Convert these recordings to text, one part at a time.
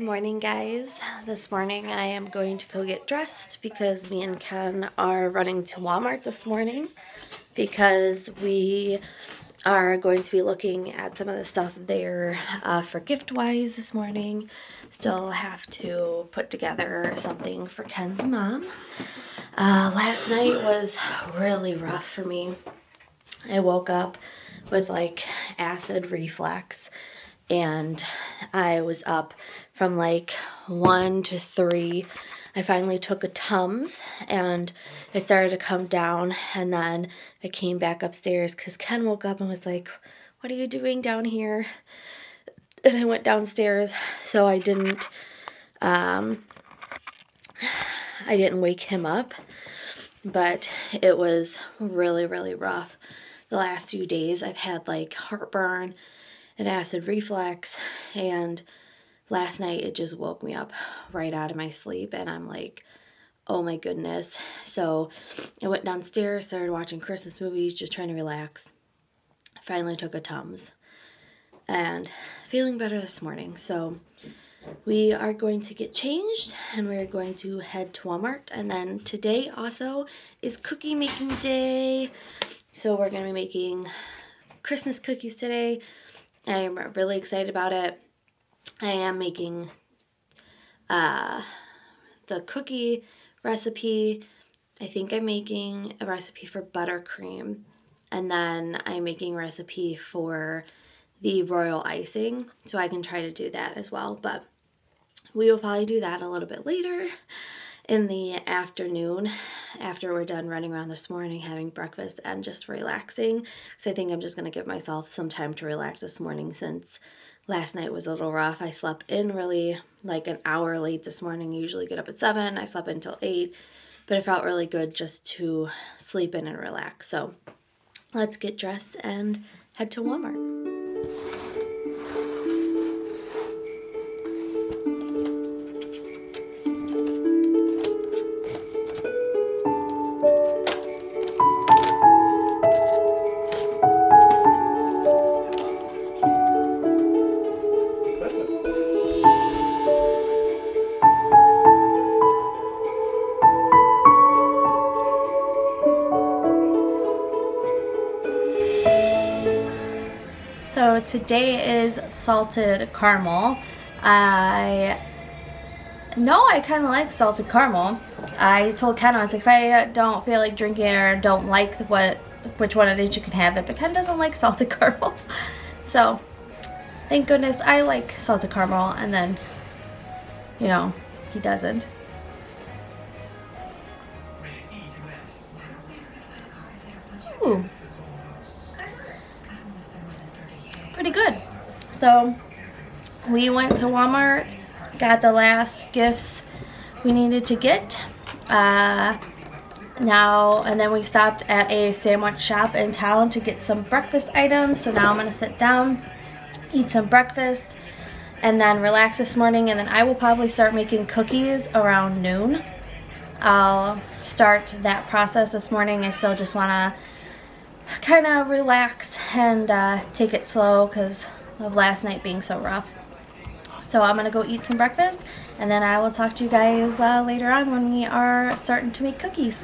Morning, guys. This morning I am going to go get dressed because me and Ken are running to Walmart this morning because we are going to be looking at some of the stuff there for gift-wise this morning. Still have to put together something for Ken's mom. Last night was really rough for me. I woke up with like acid reflux, and I was up from like 1 to 3. I finally took a Tums and I started to come down, and then I came back upstairs because Ken woke up and was like, "What are you doing down here?" And I went downstairs, so I didn't wake him up, but it was really, really rough. The last few days I've had like heartburn and acid reflux, and last night it just woke me up right out of my sleep, and I'm like, oh my goodness. So I went downstairs, started watching Christmas movies, just trying to relax. Finally took a Tums and feeling better this morning. So we are going to get changed and we're going to head to Walmart, and then today also is cookie making day. So we're going to be making Christmas cookies today. I am really excited about it. I am making the cookie recipe. I think I'm making a recipe for buttercream, and then I'm making a recipe for the royal icing, so I can try to do that as well. But we will probably do that a little bit later in the afternoon after we're done running around this morning, having breakfast and just relaxing. So I think I'm just going to give myself some time to relax this morning since last night was a little rough. I slept in really like an hour late this morning. I usually get up at 7. I slept in until 8, but it felt really good just to sleep in and relax. So let's get dressed and head to Walmart. So today is salted caramel. I kind of like salted caramel. I told Ken, I was like, if I don't feel like drinking it or don't like which one it is, you can have it. But Ken doesn't like salted caramel. So thank goodness I like salted caramel, and then, he doesn't. Ooh. Pretty good. So we went to Walmart, got the last gifts we needed to get. And then we stopped at a sandwich shop in town to get some breakfast items. So now I'm going to sit down, eat some breakfast, and then relax this morning. And then I will probably start making cookies around noon. I'll start that process this morning. I still just want to kind of relax and take it slow because of last night being so rough. So I'm going to go eat some breakfast, and then I will talk to you guys later on when we are starting to make cookies.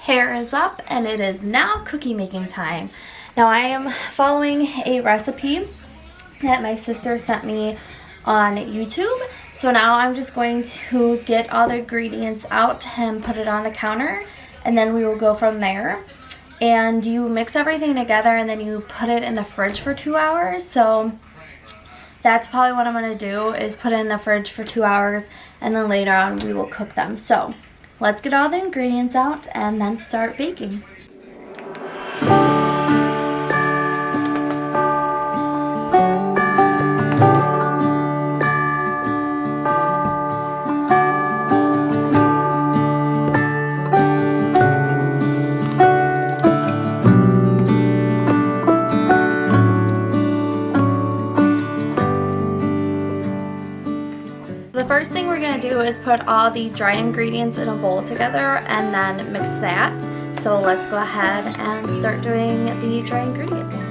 Hair is up, and it is now cookie making time. Now I am following a recipe that my sister sent me on YouTube. So now I'm just going to get all the ingredients out and put it on the counter, and then we will go from there. And you mix everything together, and then you put it in the fridge for 2 hours. So that's probably what I'm going to do, is put it in the fridge for 2 hours, and then later on we will cook them. So let's get all the ingredients out and then start baking. The first thing we're going to do is put all the dry ingredients in a bowl together and then mix that. So let's go ahead and start doing the dry ingredients.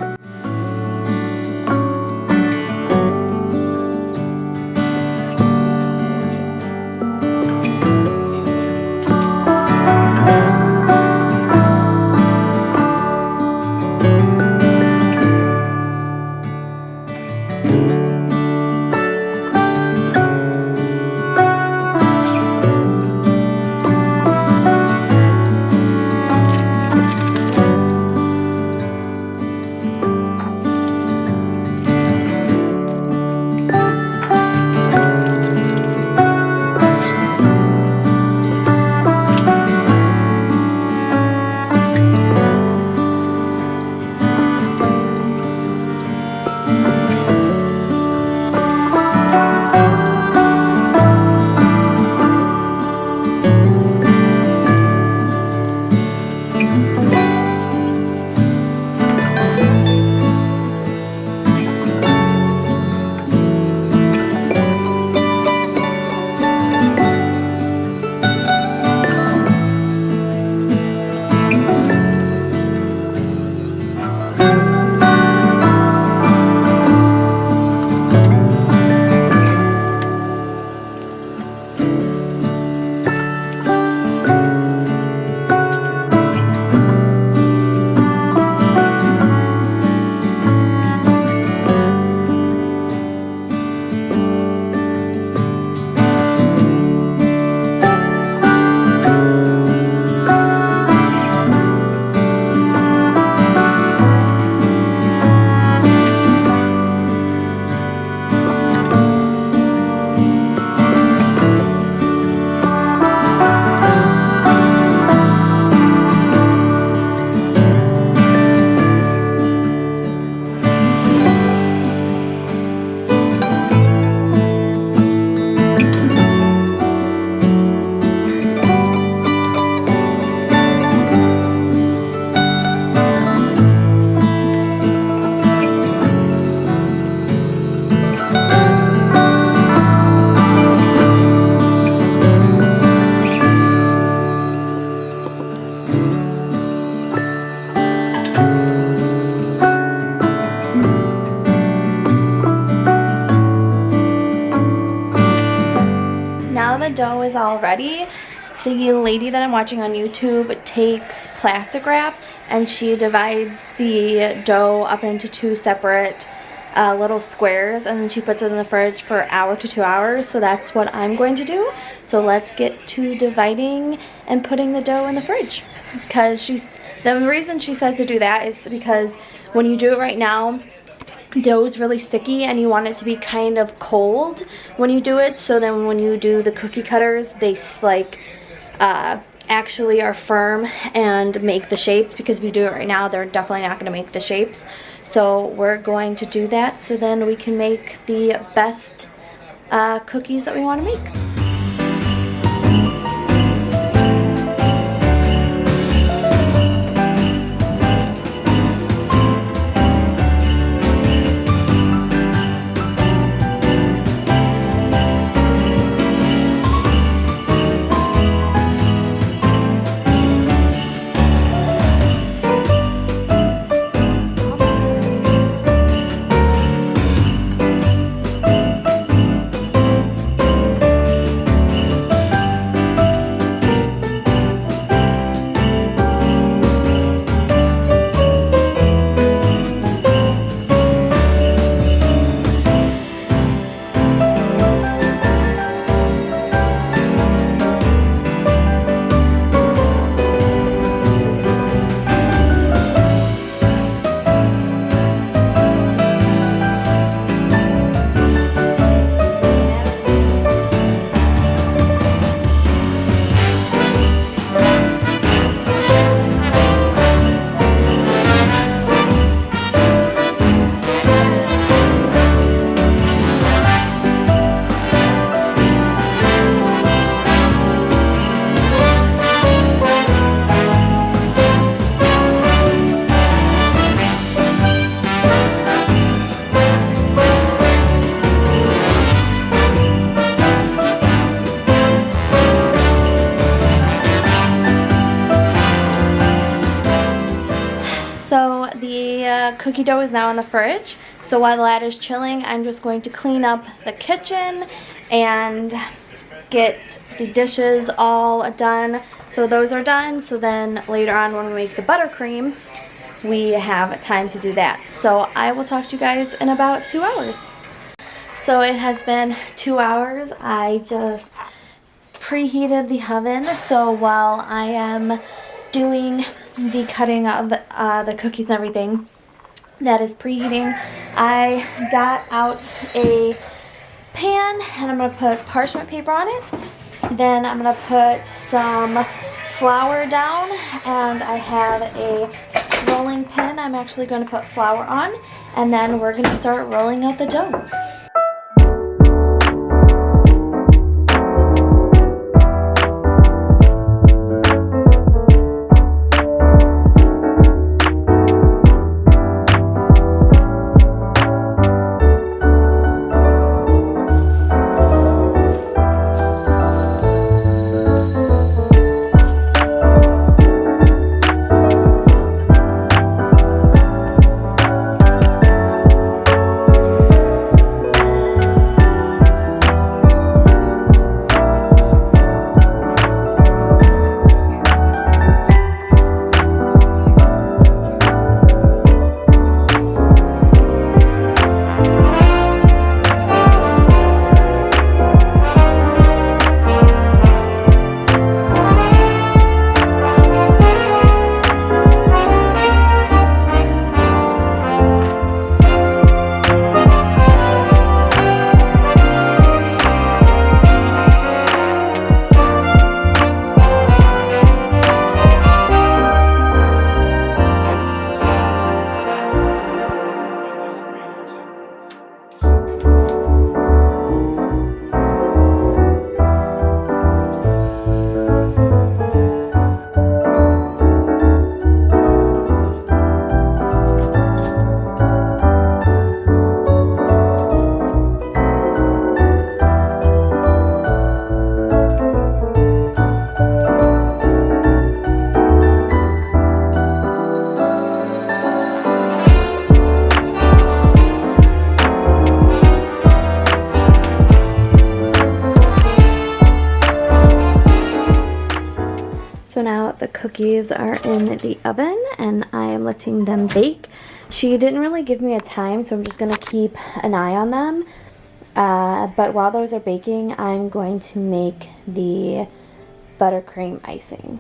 is all ready, the lady that I'm watching on YouTube takes plastic wrap and she divides the dough up into 2 separate little squares, and then she puts it in the fridge for an hour to 2 hours. So that's what I'm going to do. So let's get to dividing and putting the dough in the fridge, because the reason she says to do that is because when you do it right now, dough is really sticky and you want it to be kind of cold when you do it, so then when you do the cookie cutters, they like actually are firm and make the shapes, because if you do it right now, they're definitely not going to make the shapes. So we're going to do that so then we can make the best cookies that we want to make. So the cookie dough is now in the fridge. So while that is chilling, I'm just going to clean up the kitchen and get the dishes all done. So those are done. So then later on when we make the buttercream, we have time to do that. So I will talk to you guys in about 2 hours. So it has been 2 hours. I just preheated the oven. So while I am doing the cutting of the cookies and everything that is preheating, I got out a pan and I'm going to put parchment paper on it. Then I'm going to put some flour down, and I have a rolling pin I'm actually going to put flour on, and then we're going to start rolling out the dough. cookies are in the oven and I am letting them bake. She didn't really give me a time, so I'm just going to keep an eye on them. But while those are baking, I'm going to make the buttercream icing.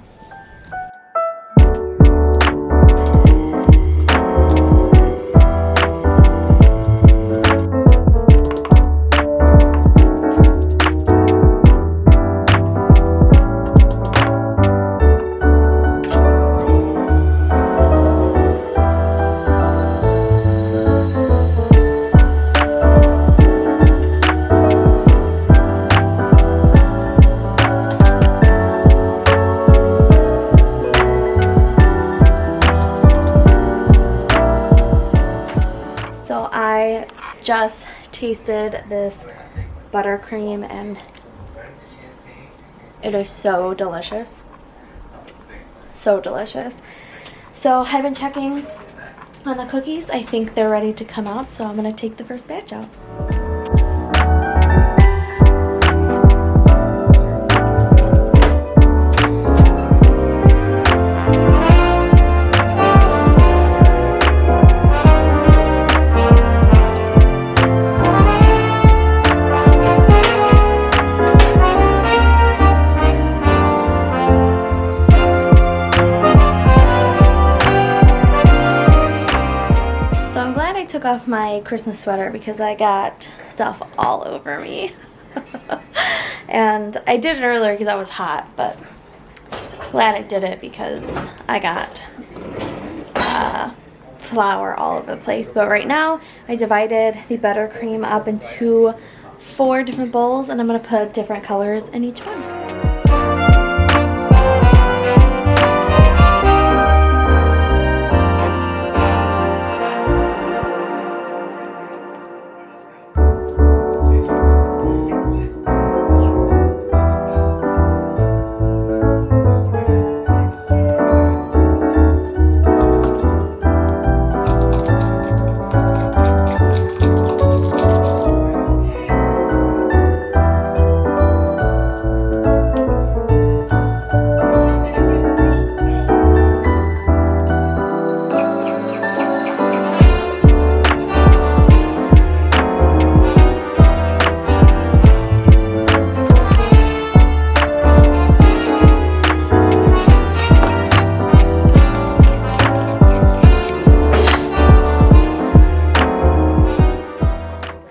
So I just tasted this buttercream and it is so delicious. So delicious. So I've been checking on the cookies. I think they're ready to come out, so I'm going to take the first batch out. Took off my Christmas sweater because I got stuff all over me. And I did it earlier because I was hot, but glad I did it because I got flour all over the place. But right now I divided the buttercream up into 4 different bowls and I'm going to put different colors in each one.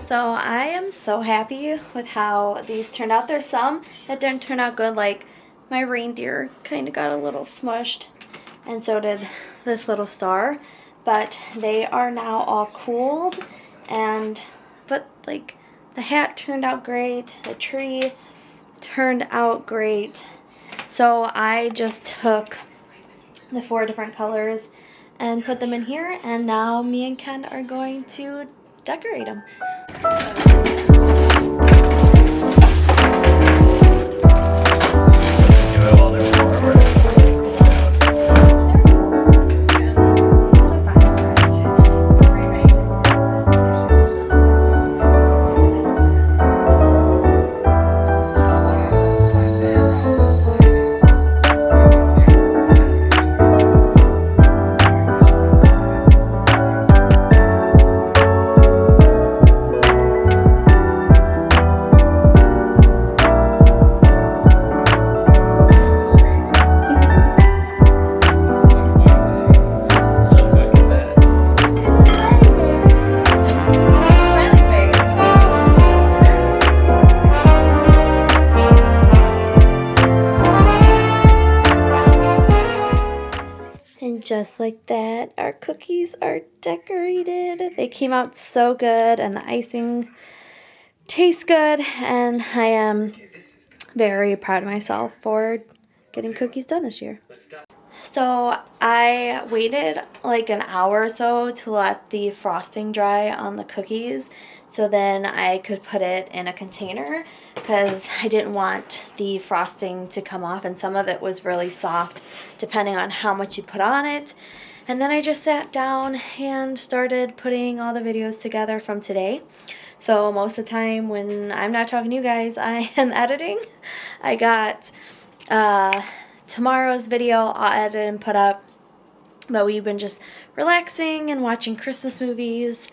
So I am so happy with how these turned out. There's some that didn't turn out good, like my reindeer kind of got a little smushed, and so did this little star. But they are now all cooled, but like the hat turned out great, the tree turned out great. So I just took the 4 different colors and put them in here, and now me and Ken are going to decorate them. And just like that, our cookies are decorated. They came out so good, and the icing tastes good, and I am very proud of myself for getting cookies done this year. So I waited like an hour or so to let the frosting dry on the cookies, so then I could put it in a container because I didn't want the frosting to come off, and some of it was really soft depending on how much you put on it. And then I just sat down and started putting all the videos together from today. So most of the time when I'm not talking to you guys, I am editing. I got tomorrow's video I'll edit and put up. But we've been just relaxing and watching Christmas movies,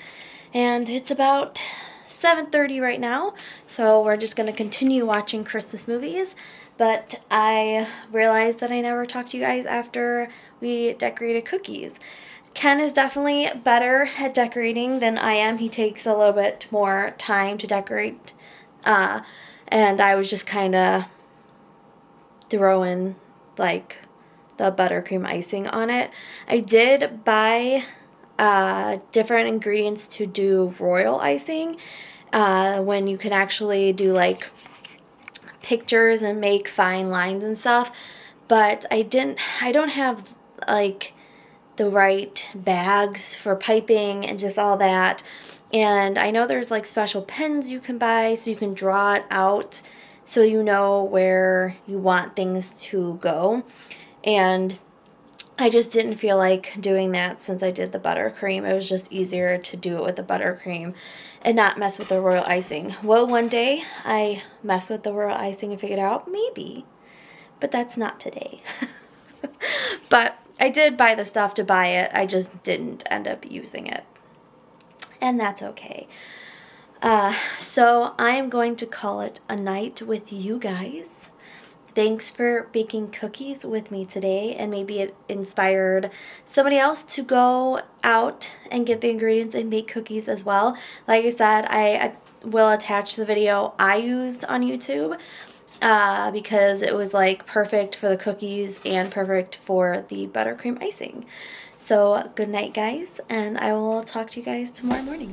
and it's about 7:30 right now, so we're just going to continue watching Christmas movies. But I realized that I never talked to you guys after we decorated cookies. Ken is definitely better at decorating than I am. He takes a little bit more time to decorate, and I was just kind of throwing like the buttercream icing on it. I did buy different ingredients to do royal icing, when you can actually do like pictures and make fine lines and stuff, but I don't have like the right bags for piping and just all that. And I know there's like special pens you can buy so you can draw it out so you know where you want things to go. And I just didn't feel like doing that since I did the buttercream. It was just easier to do it with the buttercream and not mess with the royal icing. Will one day I mess with the royal icing and figure it out? Maybe. But that's not today. But I did buy the stuff to buy it. I just didn't end up using it. And that's okay. So I am going to call it a night with you guys. Thanks for baking cookies with me today, and maybe it inspired somebody else to go out and get the ingredients and make cookies as well. Like I said, I will attach the video I used on YouTube because it was like perfect for the cookies and perfect for the buttercream icing. So good night, guys, and I will talk to you guys tomorrow morning.